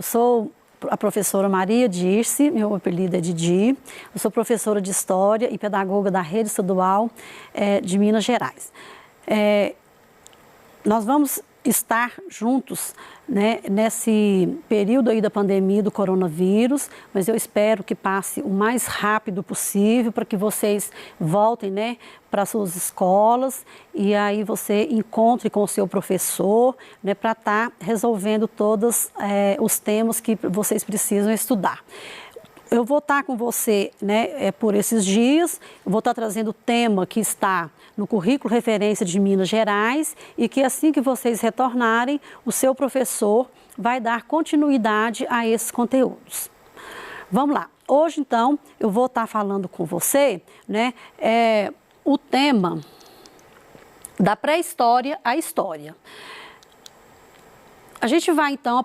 sou a professora Maria Dirce, meu apelido é Didi. Eu sou professora de História e pedagoga da Rede Estadual de Minas Gerais. Nós vamos estar juntos, né, nesse período aí da pandemia do coronavírus, mas eu espero que passe o mais rápido possível para que vocês voltem, né, para suas escolas e aí você encontre com o seu professor, né, para estar resolvendo todos os temas que vocês precisam estudar. Eu vou estar com você, né, por esses dias, vou estar trazendo o tema que está no currículo referência de Minas Gerais e que assim que vocês retornarem, o seu professor vai dar continuidade a esses conteúdos. Vamos lá. Hoje, então, eu vou estar falando com você, né, o tema da pré-história à história. A gente vai, então,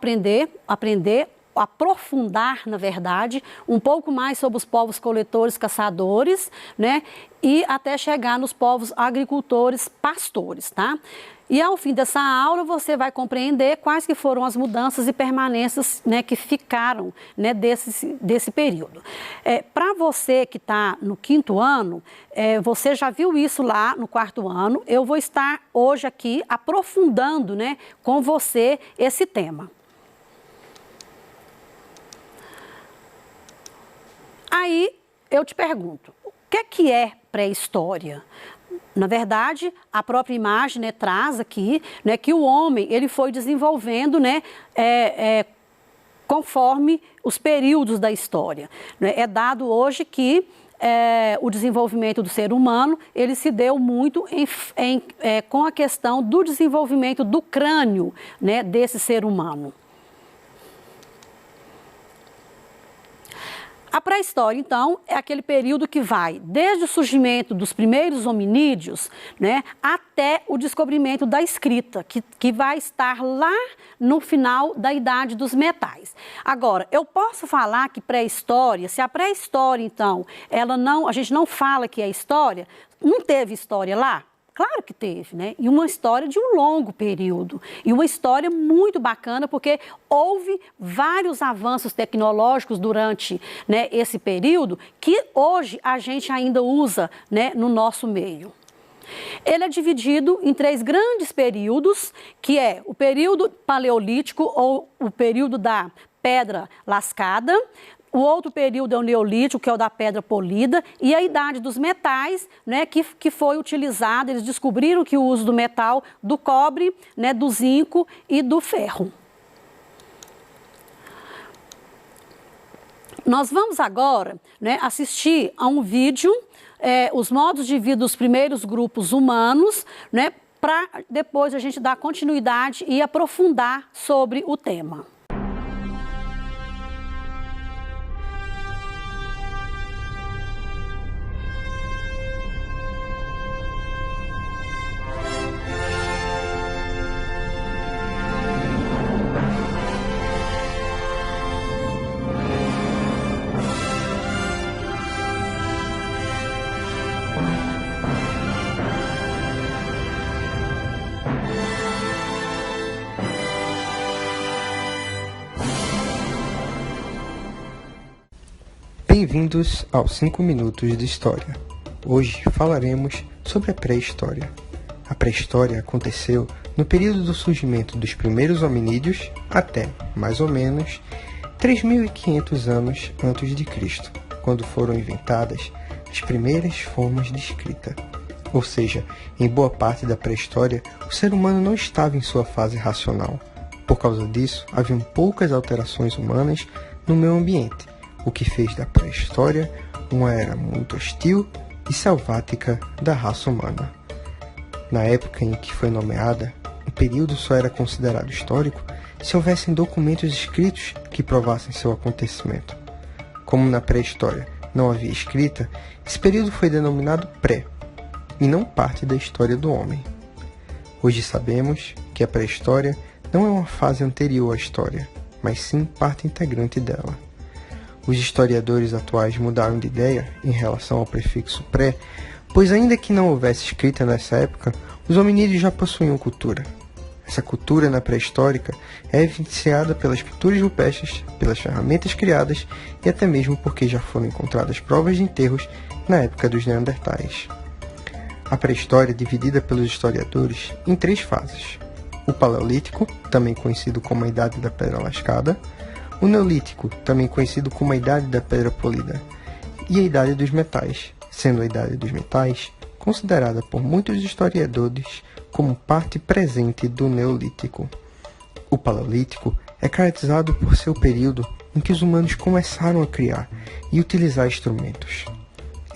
aprofundar, na verdade, um pouco mais sobre os povos coletores, caçadores, né? E até chegar nos povos agricultores, pastores, tá? E ao fim dessa aula você vai compreender quais que foram as mudanças e permanências, né, que ficaram, né, desse período. Para você que está no 5º ano, você já viu isso lá no 4º ano, eu vou estar hoje aqui aprofundando, né, com você esse tema. Aí eu te pergunto, o que é pré-história? Na verdade, a própria imagem, né, traz aqui, né, que o homem ele foi desenvolvendo, né, conforme os períodos da história. Né? É dado hoje que o desenvolvimento do ser humano ele se deu muito com a questão do desenvolvimento do crânio, né, desse ser humano. A pré-história, então, é aquele período que vai desde o surgimento dos primeiros hominídeos, né, até o descobrimento da escrita, que vai estar lá no final da Idade dos Metais. Agora, eu posso falar que pré-história, se a pré-história, então, a gente não fala que é história, não teve história lá? Claro que teve, né? E uma história de um longo período. E uma história muito bacana, porque houve vários avanços tecnológicos durante, né, esse período que hoje a gente ainda usa, né, no nosso meio. Ele é dividido em 3 grandes períodos, que é o período paleolítico ou o período da pedra lascada. O outro período é o neolítico, que é o da pedra polida, e a idade dos metais, né, que foi utilizada, eles descobriram que o uso do metal, do cobre, né, do zinco e do ferro. Nós vamos agora, né, assistir a um vídeo, os modos de vida dos primeiros grupos humanos, né, para depois a gente dar continuidade e aprofundar sobre o tema. Bem-vindos aos 5 minutos de História. Hoje falaremos sobre a pré-história. A pré-história aconteceu no período do surgimento dos primeiros hominídeos até, mais ou menos, 3.500 anos antes de Cristo, quando foram inventadas as primeiras formas de escrita. Ou seja, em boa parte da pré-história, o ser humano não estava em sua fase racional. Por causa disso, haviam poucas alterações humanas no meio ambiente, o que fez da pré-história uma era muito hostil e selvática da raça humana. Na época em que foi nomeada, o período só era considerado histórico se houvessem documentos escritos que provassem seu acontecimento. Como na pré-história não havia escrita, esse período foi denominado pré, e não parte da história do homem. Hoje sabemos que a pré-história não é uma fase anterior à história, mas sim parte integrante dela. Os historiadores atuais mudaram de ideia em relação ao prefixo pré, pois ainda que não houvesse escrita nessa época, os hominídeos já possuíam cultura. Essa cultura na pré-histórica é evidenciada pelas pinturas rupestres, pelas ferramentas criadas e até mesmo porque já foram encontradas provas de enterros na época dos Neandertais. A pré-história é dividida pelos historiadores em 3 fases: o Paleolítico, também conhecido como a Idade da Pedra Lascada, o Neolítico, também conhecido como a Idade da Pedra Polida, e a Idade dos Metais, sendo a Idade dos Metais considerada por muitos historiadores como parte presente do Neolítico. O Paleolítico é caracterizado por ser o período em que os humanos começaram a criar e utilizar instrumentos.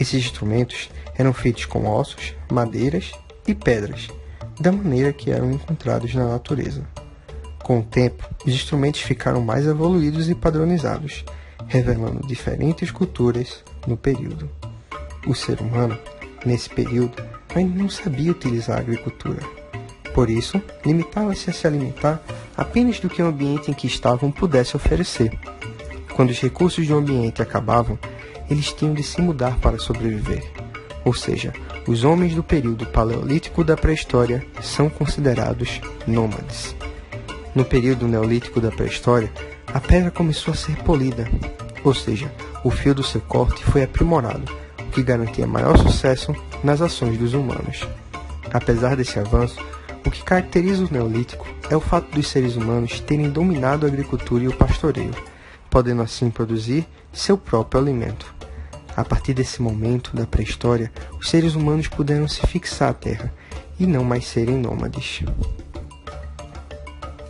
Esses instrumentos eram feitos com ossos, madeiras e pedras, da maneira que eram encontrados na natureza. Com o tempo, os instrumentos ficaram mais evoluídos e padronizados, revelando diferentes culturas no período. O ser humano, nesse período, ainda não sabia utilizar a agricultura. Por isso, limitava-se a se alimentar apenas do que o ambiente em que estavam pudesse oferecer. Quando os recursos do ambiente acabavam, eles tinham de se mudar para sobreviver. Ou seja, os homens do período paleolítico da pré-história são considerados nômades. No período neolítico da pré-história, a pedra começou a ser polida, ou seja, o fio do seu corte foi aprimorado, o que garantia maior sucesso nas ações dos humanos. Apesar desse avanço, o que caracteriza o Neolítico é o fato dos seres humanos terem dominado a agricultura e o pastoreio, podendo assim produzir seu próprio alimento. A partir desse momento da pré-história, os seres humanos puderam se fixar à terra e não mais serem nômades.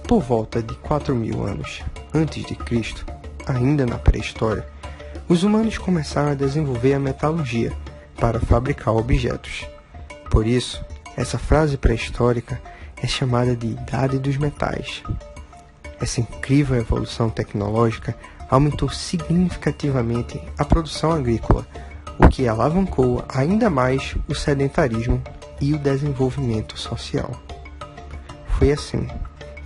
Por volta de 4.000 anos antes de Cristo, ainda na pré-história, os humanos começaram a desenvolver a metalurgia para fabricar objetos. Por isso, essa fase pré-histórica é chamada de Idade dos Metais. Essa incrível evolução tecnológica aumentou significativamente a produção agrícola, o que alavancou ainda mais o sedentarismo e o desenvolvimento social. Foi assim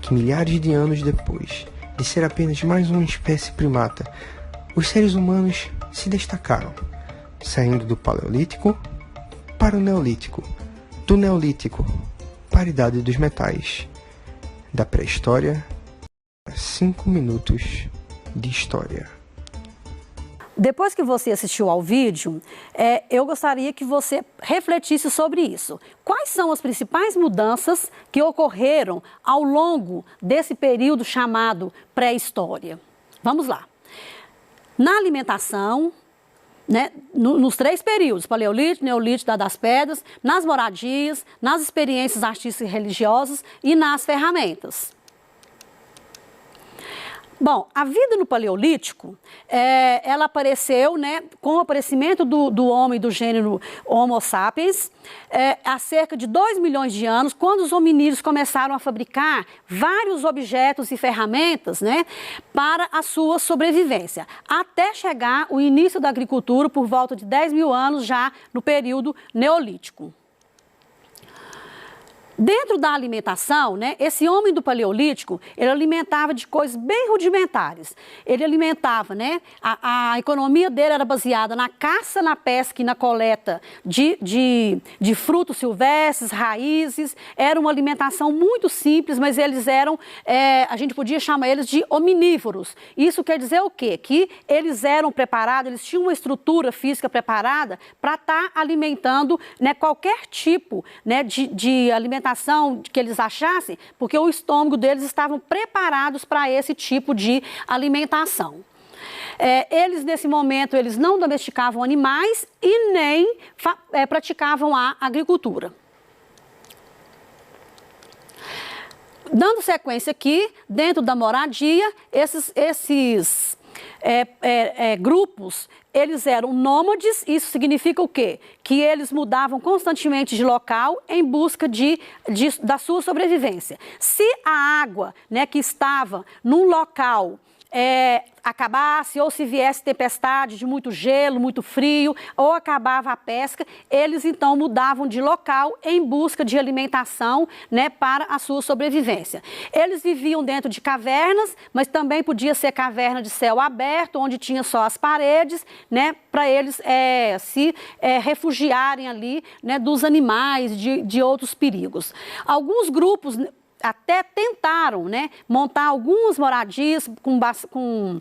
que, milhares de anos depois de ser apenas mais uma espécie primata, os seres humanos se destacaram, saindo do Paleolítico para o Neolítico, do Neolítico para a Idade dos Metais, da pré-história a 5 minutos de história. Depois que você assistiu ao vídeo, eu gostaria que você refletisse sobre isso. Quais são as principais mudanças que ocorreram ao longo desse período chamado pré-história? Vamos lá. Na alimentação, né, nos 3 períodos, Paleolítico, Neolítico, Idade das Pedras, nas moradias, nas experiências artísticas e religiosas e nas ferramentas. Bom, a vida no Paleolítico, ela apareceu, né, com o aparecimento do homem do gênero Homo sapiens, há cerca de 2 milhões de anos, quando os hominídeos começaram a fabricar vários objetos e ferramentas, né, para a sua sobrevivência, até chegar o início da agricultura por volta de 10.000 anos já no período Neolítico. Dentro da alimentação, né, esse homem do Paleolítico, ele alimentava de coisas bem rudimentares. Ele alimentava, né, a economia dele era baseada na caça, na pesca e na coleta de frutos silvestres, raízes. Era uma alimentação muito simples, mas eles eram, a gente podia chamar eles de hominívoros. Isso quer dizer o quê? Que eles eram preparados, eles tinham uma estrutura física preparada para estar alimentando, né, qualquer tipo, né, de alimentação que eles achassem, porque o estômago deles estavam preparados para esse tipo de alimentação. Eles, nesse momento, eles não domesticavam animais e nem praticavam a agricultura. Dando sequência aqui, dentro da moradia, esses grupos, eles eram nômades. Isso significa o quê? Que eles mudavam constantemente de local em busca da sua sobrevivência. Se a água, né, que estava num local acabasse, ou se viesse tempestade de muito gelo, muito frio, ou acabava a pesca, eles então mudavam de local em busca de alimentação, né, para a sua sobrevivência. Eles viviam dentro de cavernas, mas também podia ser caverna de céu aberto, onde tinha só as paredes, né, para eles se refugiarem ali, né, dos animais, de outros perigos. Alguns grupos até tentaram, né, montar algumas moradias com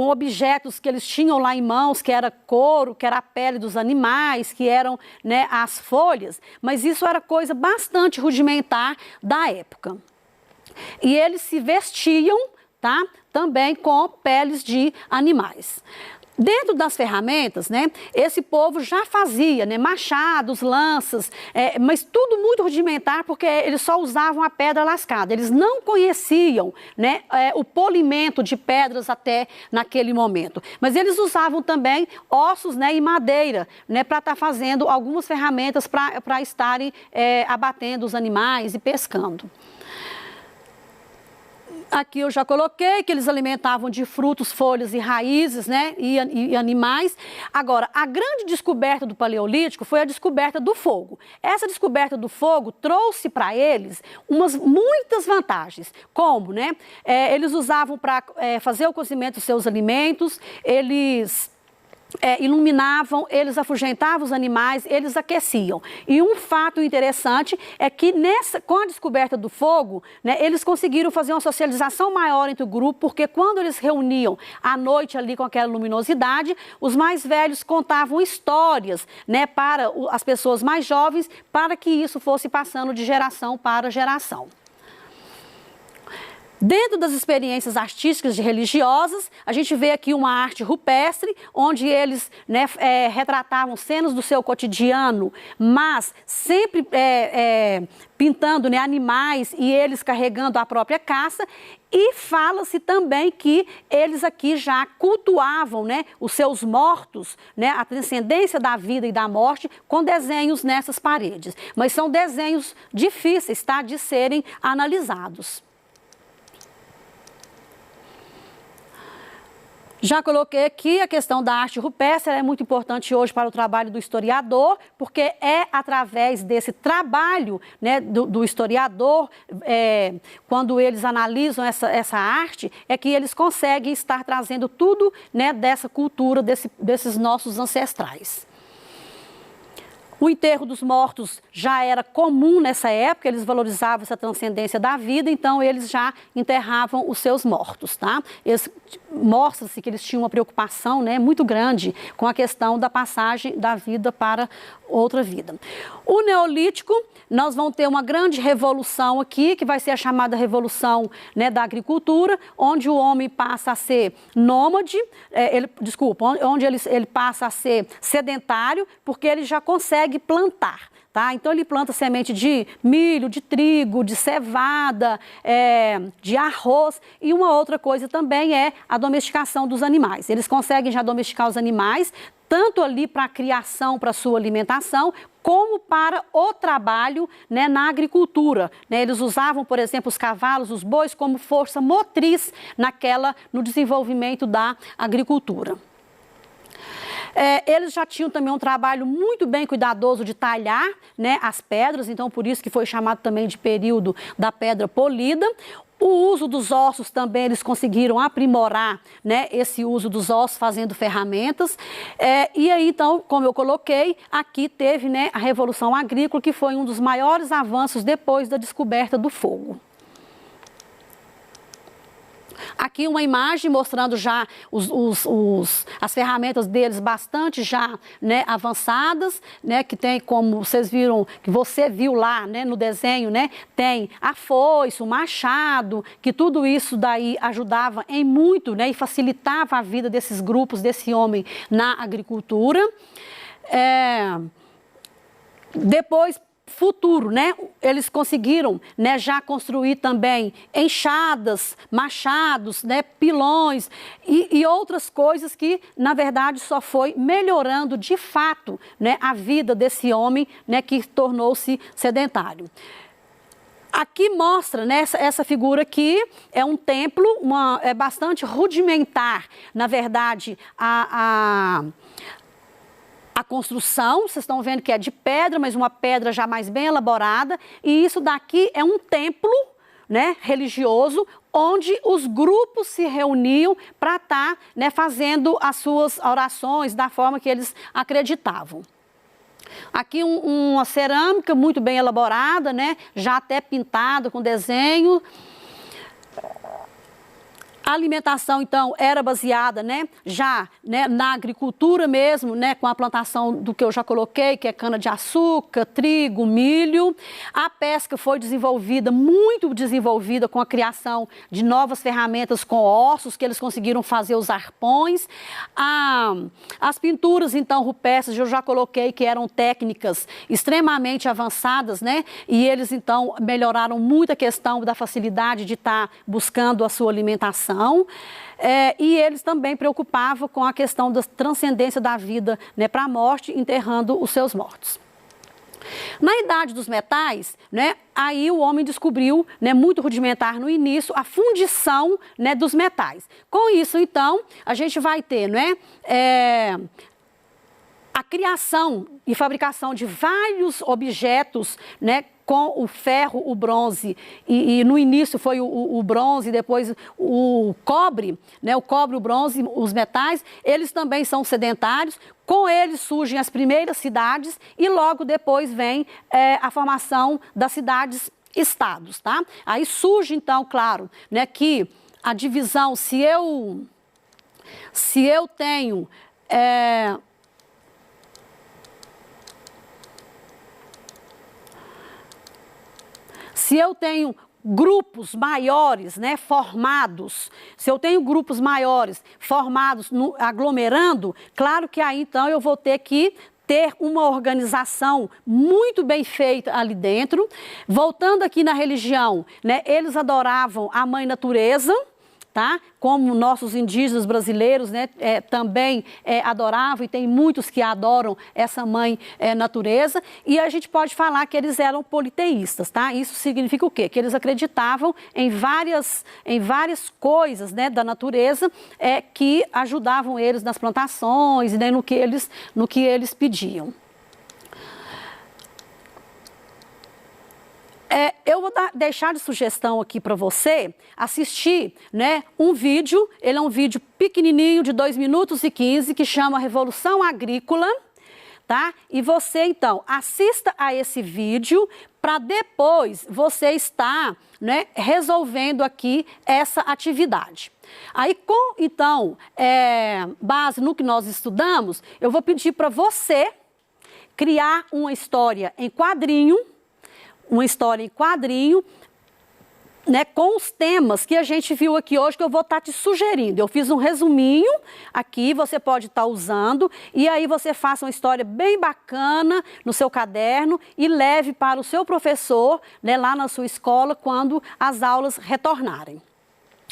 objetos que eles tinham lá em mãos, que era couro, que era a pele dos animais, que eram, né, as folhas, mas isso era coisa bastante rudimentar da época. E eles se vestiam, tá, também com peles de animais. Dentro das ferramentas, né, esse povo já fazia, né, machados, lanças, mas tudo muito rudimentar, porque eles só usavam a pedra lascada. Eles não conheciam, né, o polimento de pedras até naquele momento. Mas eles usavam também ossos, né, e madeira, né, para estar fazendo algumas ferramentas para estarem abatendo os animais e pescando. Aqui eu já coloquei que eles alimentavam de frutos, folhas e raízes, né, e animais. Agora, a grande descoberta do Paleolítico foi a descoberta do fogo. Essa descoberta do fogo trouxe para eles muitas vantagens, como, né, eles usavam para fazer o cozimento dos seus alimentos, eles iluminavam, eles afugentavam os animais, eles aqueciam. E um fato interessante é que com a descoberta do fogo, né, eles conseguiram fazer uma socialização maior entre o grupo, porque quando eles reuniam à noite ali com aquela luminosidade, os mais velhos contavam histórias, né, para as pessoas mais jovens, para que isso fosse passando de geração para geração. Dentro das experiências artísticas e religiosas, a gente vê aqui uma arte rupestre, onde eles, né, retratavam cenas do seu cotidiano, mas sempre pintando, né, animais e eles carregando a própria caça. E fala-se também que eles aqui já cultuavam, né, os seus mortos, né, a transcendência da vida e da morte, com desenhos nessas paredes. Mas são desenhos difíceis, tá, de serem analisados. Já coloquei aqui a questão da arte rupestre, ela é muito importante hoje para o trabalho do historiador, porque é através desse trabalho, né, do historiador, quando eles analisam essa arte, é que eles conseguem estar trazendo tudo, né, dessa cultura, desses nossos ancestrais. O enterro dos mortos já era comum nessa época, eles valorizavam essa transcendência da vida, então eles já enterravam os seus mortos, tá? Mostra-se que eles tinham uma preocupação, né, muito grande com a questão da passagem da vida para outra vida. O Neolítico, nós vamos ter uma grande revolução aqui, que vai ser a chamada revolução, né, da agricultura, onde o homem passa a ser nômade, onde ele passa a ser sedentário, porque ele já consegue plantar. Tá? Então ele planta semente de milho, de trigo, de cevada, de arroz, e uma outra coisa também é a domesticação dos animais. Eles conseguem já domesticar os animais, tanto ali para a criação, para a sua alimentação, como para o trabalho, né, na agricultura. Né? Eles usavam, por exemplo, os cavalos, os bois, como força motriz no desenvolvimento da agricultura. Eles já tinham também um trabalho muito bem cuidadoso de talhar, né, as pedras, então por isso que foi chamado também de período da pedra polida. O uso dos ossos também, eles conseguiram aprimorar, né, esse uso dos ossos fazendo ferramentas. E aí, então, como eu coloquei, aqui teve, né, a Revolução Agrícola, que foi um dos maiores avanços depois da descoberta do fogo. Aqui uma imagem mostrando já as ferramentas deles bastante já, né, avançadas, né, que tem, como vocês viram, que você viu lá, né, no desenho, né, tem a foice, o machado, que tudo isso daí ajudava em muito, né, e facilitava a vida desses grupos, desse homem na agricultura. Depois, futuro, né? Eles conseguiram, né, já construir também enxadas, machados, né, pilões e outras coisas que, na verdade, só foi melhorando de fato, né, a vida desse homem, né, que tornou-se sedentário. Aqui mostra, né, essa figura aqui é um templo, é bastante rudimentar, na verdade, a construção. Vocês estão vendo que é de pedra, mas uma pedra já mais bem elaborada, e isso daqui é um templo, né, religioso, onde os grupos se reuniam para estar, né, fazendo as suas orações da forma que eles acreditavam. Aqui uma cerâmica muito bem elaborada, né? Já até pintada com desenho. A alimentação, então, era baseada, né, já, né, na agricultura mesmo, né, com a plantação do que eu já coloquei, que é cana-de-açúcar, trigo, milho. A pesca foi desenvolvida, muito desenvolvida, com a criação de novas ferramentas com ossos, que eles conseguiram fazer os arpões. As pinturas, então, rupestres, eu já coloquei que eram técnicas extremamente avançadas, né, e eles, então, melhoraram muito a questão da facilidade de estar buscando a sua alimentação. E eles também preocupavam com a questão da transcendência da vida, né, para a morte, enterrando os seus mortos. Na Idade dos Metais, né, aí o homem descobriu, né, muito rudimentar no início, a fundição, né, dos metais. Com isso, então, a gente vai ter, né, a criação e fabricação de vários objetos, né, com o ferro, o bronze, e no início foi o bronze, depois o cobre, né, o cobre, o bronze, os metais, eles também são sedentários. Com eles surgem as primeiras cidades e logo depois vem a formação das cidades-estados, tá? Aí surge, então, claro, né, que a divisão, se eu tenho... Se eu tenho grupos maiores, né, formados, se eu tenho grupos maiores formados, aglomerando, claro que aí então eu vou ter que ter uma organização muito bem feita ali dentro. Voltando aqui na religião, né, eles adoravam a mãe natureza, tá? Como nossos indígenas brasileiros, né, também adoravam, e tem muitos que adoram essa mãe natureza, e a gente pode falar que eles eram politeístas, tá? Isso significa o quê? Que eles acreditavam em várias coisas, né, da natureza que ajudavam eles nas plantações, né, no que eles pediam. Eu vou deixar de sugestão aqui para você assistir, né, um vídeo. Ele é um vídeo pequenininho de 2 minutos e 15 que chama Revolução Agrícola, tá? E você, então, assista a esse vídeo para depois você estar, né, resolvendo aqui essa atividade. Aí, então, base no que nós estudamos, eu vou pedir para você criar uma história em quadrinho, né, com os temas que a gente viu aqui hoje, que eu vou estar te sugerindo. Eu fiz um resuminho aqui, você pode estar usando, e aí você faça uma história bem bacana no seu caderno e leve para o seu professor, né, lá na sua escola, quando as aulas retornarem.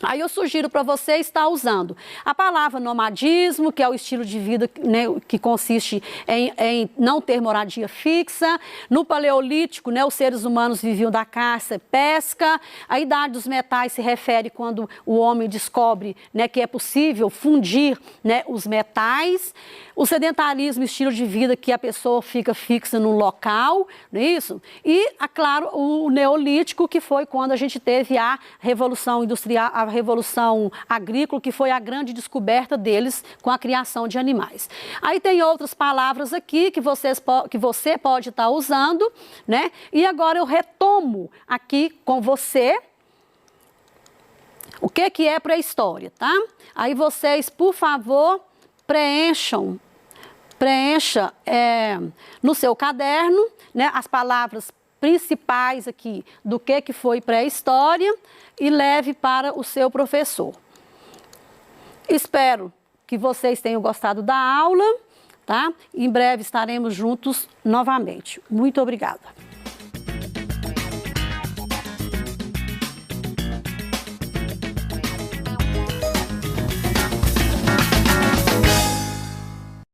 Aí eu sugiro para você estar usando a palavra nomadismo, que é o estilo de vida, né, que consiste em não ter moradia fixa. No Paleolítico, né, os seres humanos viviam da caça e pesca. A Idade dos Metais se refere quando o homem descobre, né, que é possível fundir, né, os metais. O sedentarismo, estilo de vida que a pessoa fica fixa num local, não é isso? E, claro, o Neolítico, que foi quando a gente teve a Revolução Industrial, a Revolução Agrícola, que foi a grande descoberta deles com a criação de animais. Aí tem outras palavras aqui que você pode estar usando, né? E agora eu retomo aqui com você o que é pré-história, tá? Aí vocês, por favor, preencha no seu caderno, né, as palavras principais aqui do que foi pré-história e leve para o seu professor. Espero que vocês tenham gostado da aula, tá? Em breve estaremos juntos novamente. Muito obrigada.